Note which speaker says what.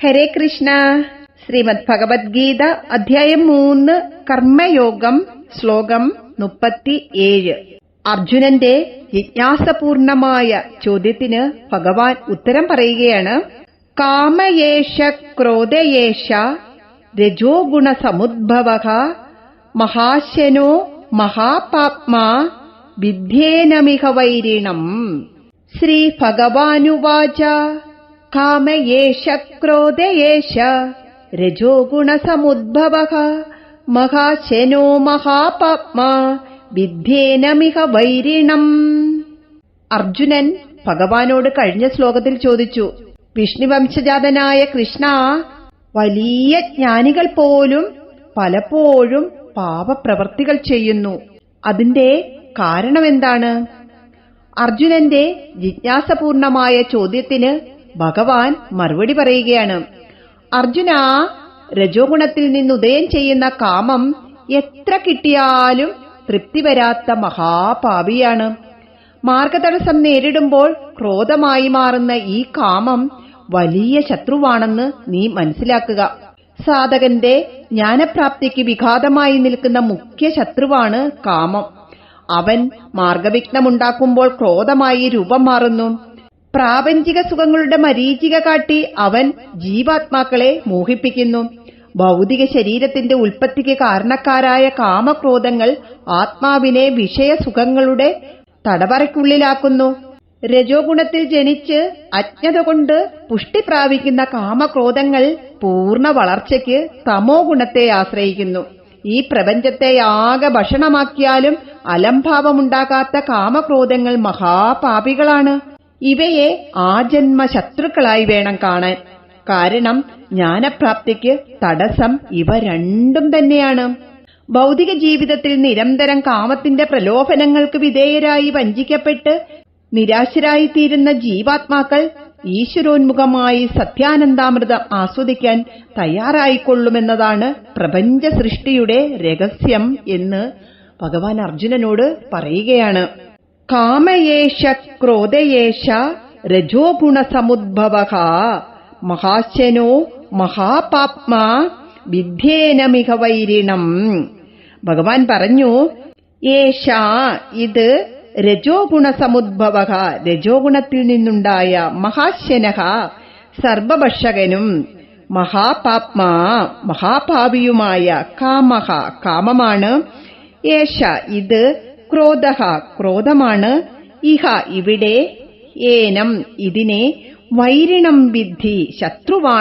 Speaker 1: ഹരേ കൃഷ്ണ. ശ്രീമദ് ഭഗവത്ഗീത അധ്യായം 3 കർമ്മയോഗം ശ്ലോകം 37. അർജുനന്റെ ജിജ്ഞാസപൂർണമായ ചോദ്യത്തിന് ഭഗവാൻ ഉത്തരം പറയുകയാണ്. കാമയേഷ ക്രോധയേഷ രജോ ഗുണസമുദ്ഭവഃ മഹാശനോ മഹാപാപ്മാ വിദ്യേനമിഹ വൈരിണം. ശ്രീ ഭഗവാനുവാച. കാമയേഷ ക്രോധയേഷ രജോ ഗുണസമുദ്ഭവഃ മഹാശനോ മഹാപാപ്മാ വിദ്യേനമിഹ വൈരിണം. അർജുനൻ ഭഗവാനോട് കഴിഞ്ഞ ശ്ലോകത്തിൽ ചോദിച്ചു, വിഷ്ണുവംശജാതനായ കൃഷ്ണ, വലിയ ജ്ഞാനികൾ പോലും പലപ്പോഴും പാപപ്രവർത്തികൾ ചെയ്യുന്നു. അതിന്റെ കാരണമെന്താണ്? അർജുനന്റെ ജിജ്ഞാസപൂർണമായ ചോദ്യത്തിന് ഭഗവാൻ മറുപടി പറയുകയാണ്. അർജുന, രജോ ഗുണത്തിൽ നിന്നുദയം ചെയ്യുന്ന കാമം എത്ര കിട്ടിയാലും തൃപ്തി വരാത്ത മഹാപാപിയാണ്. മാർഗതടസ്സം നേരിടുമ്പോൾ ക്രോധമായി മാറുന്ന ഈ കാമം വലിയ ശത്രുവാണെന്ന് നീ മനസ്സിലാക്കുക. സാധകന്റെ ജ്ഞാനപ്രാപ്തിക്ക് വിഘാതമായി നിൽക്കുന്ന മുഖ്യ ശത്രുവാണ് കാമം. അവൻ മാർഗവിഘ്നമുണ്ടാക്കുമ്പോൾ ക്രോധമായി രൂപം മാറുന്നു. പ്രാപഞ്ചിക സുഖങ്ങളുടെ മരീചിക കാട്ടി അവൻ ജീവാത്മാക്കളെ മോഹിപ്പിക്കുന്നു. ഭൗതിക ശരീരത്തിന്റെ ഉൽപ്പത്തിക്ക് കാരണക്കാരായ കാമക്രോധങ്ങൾ ആത്മാവിനെ വിഷയസുഖങ്ങളുടെ തടവറയ്ക്കുള്ളിലാക്കുന്നു. രജോ ഗുണത്തിൽ ജനിച്ച് അജ്ഞത കൊണ്ട് പുഷ്ടി പ്രാപിക്കുന്ന കാമക്രോധങ്ങൾ പൂർണ്ണ വളർച്ചയ്ക്ക് തമോ ഗുണത്തെ ആശ്രയിക്കുന്നു. ഈ പ്രപഞ്ചത്തെ ആകെ ഭക്ഷണമാക്കിയാലും അലംഭാവമുണ്ടാകാത്ത കാമക്രോധങ്ങൾ മഹാപാപികളാണ്. ഇവയെ ആജന്മ ശത്രുക്കളായി വേണം കാണാൻ. കാരണം ജ്ഞാനപ്രാപ്തിക്ക് തടസ്സം ഇവ രണ്ടും തന്നെയാണ്. ഭൗതിക ജീവിതത്തിൽ നിരന്തരം കാമത്തിന്റെ പ്രലോഭനങ്ങൾക്ക് വിധേയരായി വഞ്ചിക്കപ്പെട്ട് നിരാശരായിത്തീരുന്ന ജീവാത്മാക്കൾ ഈശ്വരോന്മുഖമായി സത്യാനന്ദാമൃതം ആസ്വദിക്കാൻ തയ്യാറായിക്കൊള്ളുമെന്നതാണ് പ്രപഞ്ച സൃഷ്ടിയുടെ രഹസ്യം എന്ന് ഭഗവാൻ അർജുനനോട് പറയുകയാണ്. കാമയേഷ ക്രോധയേഷ രജോ ഗുണസമുദ്ഭവഃ മഹാശനോ മഹാപാപ്മാ വിദ്യേനമിഹ വൈരിണം. ഭഗവാൻ പറഞ്ഞു, ഏഷ ഇത് രജോ ഗുണസമുദ്ഭവഃ രജോ ഗുണത്തിൽ നിന്നുണ്ടായ മഹാശനഃ സർവഭക്ഷകനും മഹാപാപ്മാ മഹാഭാവിയുമായ കാമഃ കാമമാണ്. ഏഷ ഇത് ക്രോധഃ ക്രോധമാണ്. ഇഹ ഇവിടെ ഏനം ഇതിനെ വൈരിണം വിദ്ധി ശത്രുവാണ്